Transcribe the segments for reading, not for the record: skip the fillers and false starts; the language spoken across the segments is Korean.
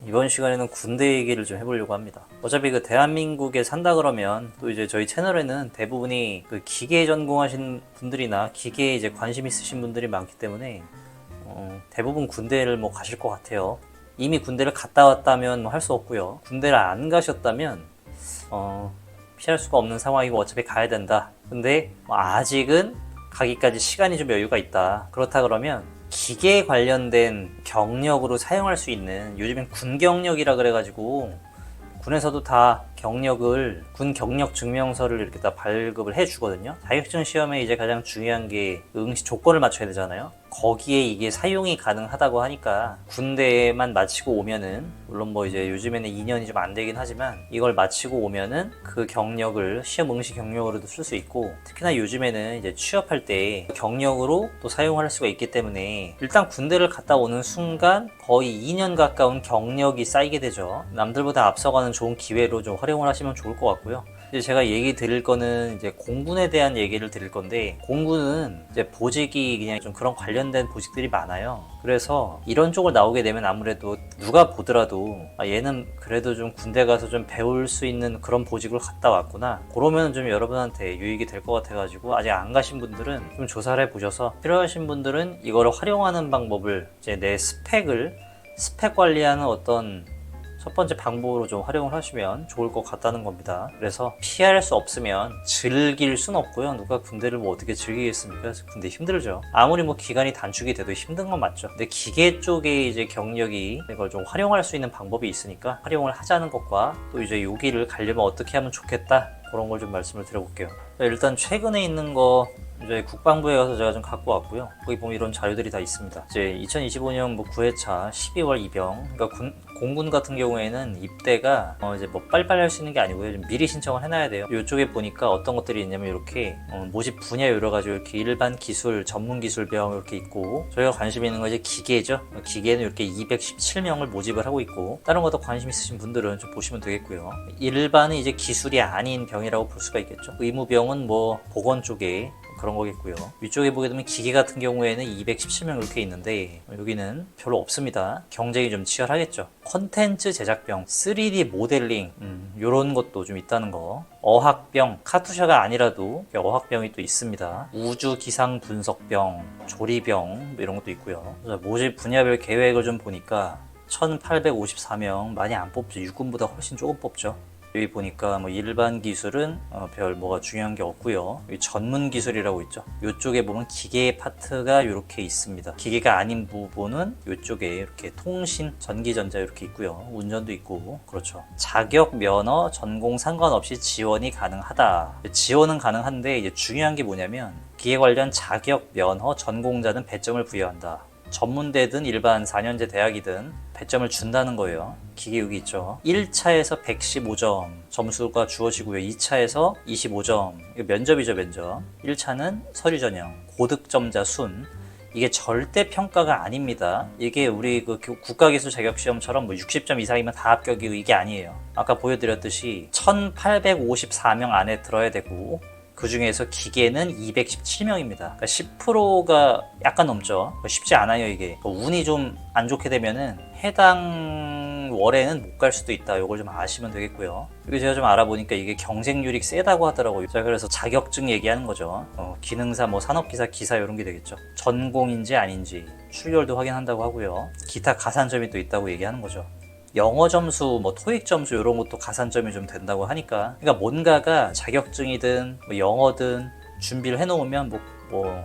이번 시간에는 군대 얘기를 좀 해보려고 합니다. 어차피 그 대한민국에 산다 그러면 또 이제 저희 채널에는 대부분이 그 기계 전공하신 분들이나 기계에 이제 관심 있으신 분들이 많기 때문에 대부분 군대를 뭐 가실 것 같아요. 이미 군대를 갔다 왔다면 뭐 할 수 없고요. 군대를 안 가셨다면 피할 수가 없는 상황이고 어차피 가야 된다. 근데 뭐 아직은 가기까지 시간이 좀 여유가 있다. 그렇다 그러면 기계 관련된 경력으로 사용할 수 있는, 요즘엔 군 경력이라 그래가지고 군에서도 다 경력을, 군 경력 증명서를 이렇게 다 발급을 해주거든요. 자격증 시험에 이제 가장 중요한 게 응시 조건을 맞춰야 되잖아요. 거기에 이게 사용이 가능하다고 하니까 군대만 마치고 오면은, 물론 뭐 이제 요즘에는 2년이 좀 안 되긴 하지만 이걸 마치고 오면은 그 경력을 시험 응시 경력으로도 쓸 수 있고, 특히나 요즘에는 이제 취업할 때 경력으로 또 사용할 수가 있기 때문에 일단 군대를 갔다 오는 순간 거의 2년 가까운 경력이 쌓이게 되죠. 남들보다 앞서가는 좋은 기회로 좀 활용을 하시면 좋을 것 같고요. 이제 제가 얘기 드릴 거는 이제 공군에 대한 얘기를 드릴 건데, 공군은 이제 보직이 그냥 좀 그런 관련된 보직들이 많아요. 그래서 이런 쪽을 나오게 되면 아무래도 누가 보더라도 얘는 그래도 좀 군대 가서 좀 배울 수 있는 그런 보직을 갔다 왔구나, 그러면 좀 여러분한테 유익이 될 것 같아가지고, 아직 안 가신 분들은 좀 조사를 해보셔서 필요하신 분들은 이거를 활용하는 방법을, 이제 내 스펙 관리하는 어떤 첫 번째 방법으로 좀 활용을 하시면 좋을 것 같다는 겁니다. 그래서 피할 수 없으면 즐길 순 없고요. 누가 군대를 뭐 어떻게 즐기겠습니까? 군대 힘들죠. 아무리 뭐 기간이 단축이 돼도 힘든 건 맞죠. 근데 기계 쪽에 이제 경력이, 이걸 좀 활용할 수 있는 방법이 있으니까 활용을 하자는 것과, 또 이제 여기를 가려면 어떻게 하면 좋겠다, 그런 걸 좀 말씀을 드려볼게요. 일단 최근에 있는 거 이제 국방부에 가서 제가 좀 갖고 왔고요. 거기 보면 이런 자료들이 다 있습니다. 이제 2025년 뭐 9회차 12월 입영, 그러니까 공군 같은 경우에는 입대가 이제 뭐 빨리빨리 할 수 있는 게 아니고요. 좀 미리 신청을 해놔야 돼요. 이쪽에 보니까 어떤 것들이 있냐면, 이렇게 모집 분야 여러 가지, 이렇게 일반 기술, 전문 기술병 이렇게 있고, 저희가 관심 있는 건 이제 기계죠. 기계는 이렇게 217명을 모집을 하고 있고, 다른 것도 관심 있으신 분들은 좀 보시면 되겠고요. 일반은 이제 기술이 아닌 병이라고 볼 수가 있겠죠. 의무병은 뭐 보건 쪽에 그런 거겠고요. 위쪽에 보게 되면 기계 같은 경우에는 217명 이렇게 있는데, 여기는 별로 없습니다. 경쟁이 좀 치열하겠죠. 콘텐츠 제작병, 3D 모델링, 요런 것도 좀 있다는 거. 어학병, 카투샤가 아니라도 어학병이 또 있습니다. 우주 기상 분석병, 조리병, 이런 것도 있고요. 모집 분야별 계획을 좀 보니까 1854명, 많이 안 뽑죠. 육군보다 훨씬 조금 뽑죠. 여기 보니까 뭐 일반 기술은 별 뭐가 중요한 게 없고요. 여기 전문 기술이라고 있죠. 이쪽에 보면 기계 파트가 이렇게 있습니다. 기계가 아닌 부분은 이쪽에 이렇게 통신, 전기전자 이렇게 있고요. 운전도 있고, 그렇죠. 자격, 면허, 전공 상관없이 지원이 가능하다. 지원은 가능한데 이제 중요한 게 뭐냐면, 기계 관련 자격, 면허, 전공자는 배점을 부여한다. 전문대든 일반 4년제 대학이든 배점을 준다는 거예요. 기계 여기 있죠. 1차에서 115점 점수가 주어지고요. 2차에서 25점. 이거 면접이죠, 면접. 1차는 서류 전형, 고득점자 순. 이게 절대 평가가 아닙니다. 이게 우리 그 국가기술 자격시험처럼 뭐 60점 이상이면 다 합격이고, 이게 아니에요. 아까 보여드렸듯이 1854명 안에 들어야 되고, 그 중에서 기계는 217명입니다. 그러니까 10%가 약간 넘죠. 쉽지 않아요, 이게. 운이 좀 안 좋게 되면은 해당 월에는 못 갈 수도 있다. 이걸 좀 아시면 되겠고요. 여기 제가 좀 알아보니까 이게 경쟁률이 세다고 하더라고요. 자, 그래서 자격증 얘기하는 거죠. 기능사, 뭐 산업기사, 기사 이런 게 되겠죠. 전공인지 아닌지 출결도 확인한다고 하고요. 기타 가산점이 또 있다고 얘기하는 거죠. 영어 점수, 뭐 토익 점수 이런 것도 가산점이 좀 된다고 하니까, 그러니까 뭔가가 자격증이든 뭐 영어든 준비를 해놓으면 뭐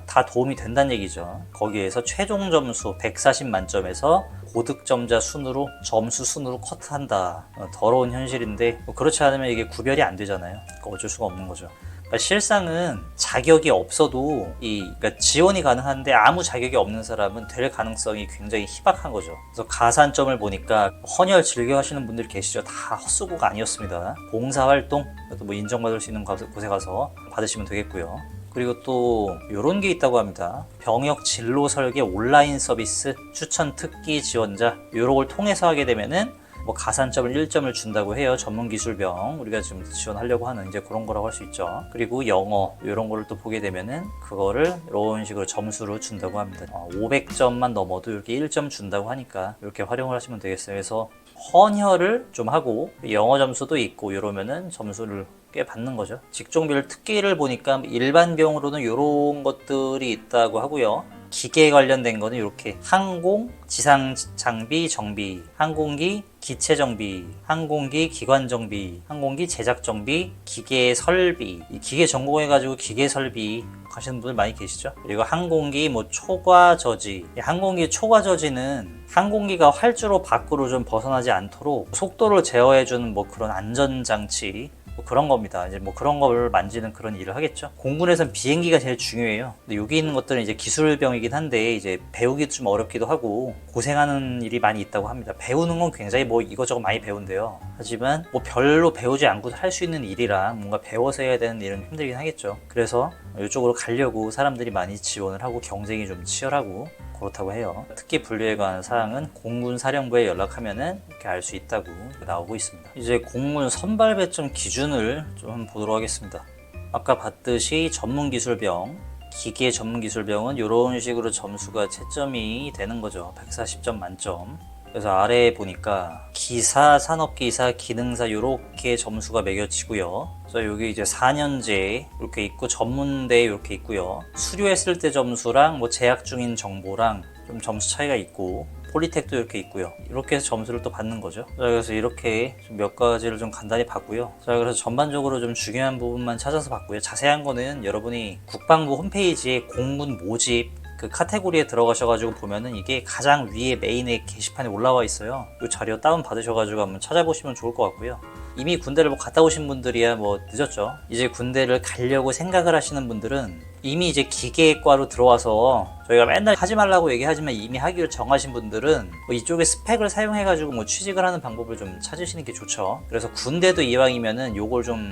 다 도움이 된다는 얘기죠. 거기에서 최종 점수 140 만점에서 고득점자 순으로, 점수 순으로 컷한다. 더러운 현실인데, 뭐 그렇지 않으면 이게 구별이 안 되잖아요. 그러니까 어쩔 수가 없는 거죠. 그러니까 실상은 자격이 없어도 그러니까 지원이 가능한데, 아무 자격이 없는 사람은 될 가능성이 굉장히 희박한 거죠. 그래서 가산점을 보니까 헌혈 즐겨 하시는 분들이 계시죠. 다 헛수고가 아니었습니다. 봉사활동, 뭐 인정받을 수 있는 곳에 가서 받으시면 되겠고요. 그리고 또 이런 게 있다고 합니다. 병역 진로 설계 온라인 서비스 추천 특기 지원자, 이런 걸 통해서 하게 되면은 뭐 가산점을 1점을 준다고 해요. 전문기술병 우리가 지금 지원하려고 하는 이제 그런 거라고 할 수 있죠. 그리고 영어 이런 거를 또 보게 되면은 그거를 이런 식으로 점수로 준다고 합니다. 500점만 넘어도 이렇게 1점 준다고 하니까 이렇게 활용을 하시면 되겠어요. 그래서 헌혈을 좀 하고 영어 점수도 있고 이러면은 점수를 꽤 받는 거죠. 직종별 특기를 보니까 일반 병으로는 이런 것들이 있다고 하고요. 기계 관련된 거는 이렇게 항공, 지상 장비 정비, 항공기 기체 정비, 항공기 기관 정비, 항공기 제작 정비, 기계 설비. 이 기계 전공해가지고 기계 설비 하시는 분들 많이 계시죠. 그리고 항공기 뭐 초과 저지. 항공기 초과 저지는 항공기가 활주로 밖으로 좀 벗어나지 않도록 속도를 제어해주는 뭐 그런 안전장치, 뭐 그런 겁니다. 이제 뭐 그런 걸 만지는 그런 일을 하겠죠. 공군에선 비행기가 제일 중요해요. 근데 여기 있는 것들은 이제 기술병이긴 한데 이제 배우기도 좀 어렵기도 하고 고생하는 일이 많이 있다고 합니다. 배우는 건 굉장히 뭐 이것저것 많이 배운대요. 하지만 뭐 별로 배우지 않고 할 수 있는 일이라 뭔가 배워서 해야 되는 일은 힘들긴 하겠죠. 그래서 이쪽으로 가려고 사람들이 많이 지원을 하고 경쟁이 좀 치열하고 그렇다고 해요. 특기 분류에 관한 사항은 공군 사령부에 연락하면은 이렇게 알 수 있다고 나오고 있습니다. 이제 공군 선발 배점 기준을 좀 보도록 하겠습니다. 아까 봤듯이 전문기술병, 기계 전문기술병은 이런 식으로 점수가 채점이 되는 거죠. 140점 만점. 그래서 아래에 보니까 기사, 산업기사, 기능사 이렇게 점수가 매겨지고요. 그래서 여기 이제 4년제 이렇게 있고 전문대 이렇게 있고요. 수료했을 때 점수랑 뭐 재학 중인 정보랑 좀 점수 차이가 있고 폴리텍도 이렇게 있고요. 이렇게 해서 점수를 또 받는 거죠. 자, 그래서 이렇게 좀 몇 가지를 좀 간단히 봤고요. 자, 그래서 전반적으로 좀 중요한 부분만 찾아서 봤고요. 자세한 거는 여러분이 국방부 홈페이지에 공군 모집 그 카테고리에 들어가셔가지고 보면은 이게 가장 위에 메인에 게시판에 올라와 있어요. 이 자료 다운 받으셔가지고 한번 찾아보시면 좋을 것 같고요. 이미 군대를 뭐 갔다 오신 분들이야 뭐 늦었죠. 이제 군대를 가려고 생각을 하시는 분들은 이미 이제 기계과로 들어와서 저희가 맨날 하지 말라고 얘기하지만 이미 하기로 정하신 분들은 뭐 이쪽에 스펙을 사용해가지고 뭐 취직을 하는 방법을 좀 찾으시는 게 좋죠. 그래서 군대도 이왕이면은 요걸 좀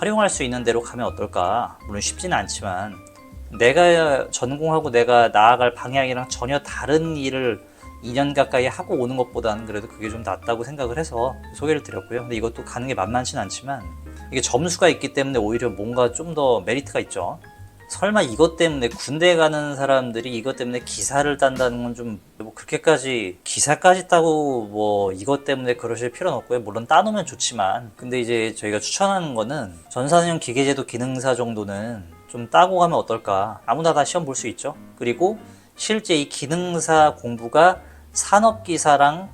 활용할 수 있는 대로 가면 어떨까. 물론 쉽지는 않지만 내가 전공하고 내가 나아갈 방향이랑 전혀 다른 일을 2년 가까이 하고 오는 것보다는 그래도 그게 좀 낫다고 생각을 해서 소개를 드렸고요. 근데 이것도 가는 게 만만치는 않지만 이게 점수가 있기 때문에 오히려 뭔가 좀 더 메리트가 있죠. 설마 이것 때문에 군대 가는 사람들이 이것 때문에 기사를 딴다는 건 좀 뭐 그렇게까지 기사까지 따고 뭐 이것 때문에 그러실 필요는 없고요. 물론 따놓으면 좋지만 근데 이제 저희가 추천하는 거는 전산형 기계제도 기능사 정도는 좀 따고 가면 어떨까. 아무나 다 시험 볼 수 있죠. 그리고 실제 이 기능사 공부가 산업기사랑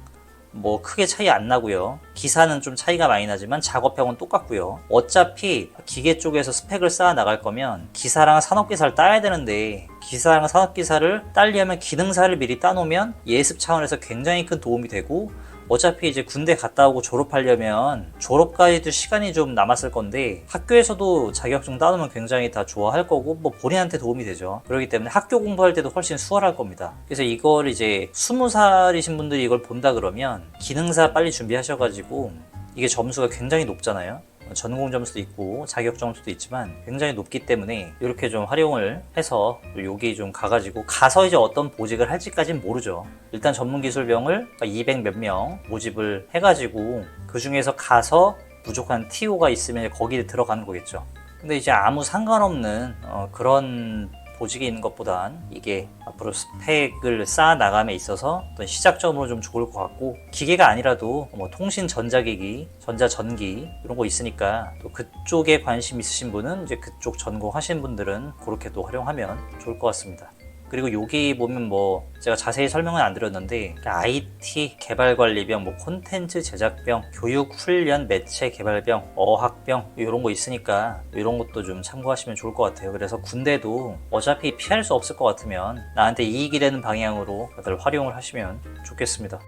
뭐 크게 차이 안 나고요. 기사는 좀 차이가 많이 나지만 작업형은 똑같고요. 어차피 기계 쪽에서 스펙을 쌓아 나갈 거면 기사랑 산업기사를 따야 되는데 기사랑 산업기사를 따려면 기능사를 미리 따놓으면 예습 차원에서 굉장히 큰 도움이 되고 어차피 이제 군대 갔다 오고 졸업하려면 졸업까지도 시간이 좀 남았을 건데 학교에서도 자격증 따놓으면 굉장히 다 좋아할 거고 뭐 본인한테 도움이 되죠. 그렇기 때문에 학교 공부할 때도 훨씬 수월할 겁니다. 그래서 이걸 이제 20살이신 분들이 이걸 본다 그러면 기능사 빨리 준비하셔가지고 이게 점수가 굉장히 높잖아요. 전공 점수도 있고 자격 점수도 있지만 굉장히 높기 때문에 이렇게 좀 활용을 해서 여기 좀 가가지고 가서 이제 어떤 보직을 할지까지는 모르죠. 일단 전문기술병을 200 몇 명 모집을 해가지고 그 중에서 가서 부족한 TO가 있으면 거기에 들어가는 거겠죠. 근데 이제 아무 상관없는 그런 보직이 있는 것보단 이게 앞으로 스펙을 쌓아 나감에 있어서 어떤 시작점으로 좀 좋을 것 같고 기계가 아니라도 뭐 통신 전자기기, 전자전기 이런 거 있으니까 또 그쪽에 관심 있으신 분은 이제 그쪽 전공하신 분들은 그렇게 또 활용하면 좋을 것 같습니다. 그리고 여기 보면 뭐 제가 자세히 설명은 안 드렸는데 IT 개발관리병, 뭐 콘텐츠 제작병, 교육 훈련 매체 개발병, 어학병 이런 거 있으니까 이런 것도 좀 참고하시면 좋을 것 같아요. 그래서 군대도 어차피 피할 수 없을 것 같으면 나한테 이익이 되는 방향으로 다들 활용을 하시면 좋겠습니다.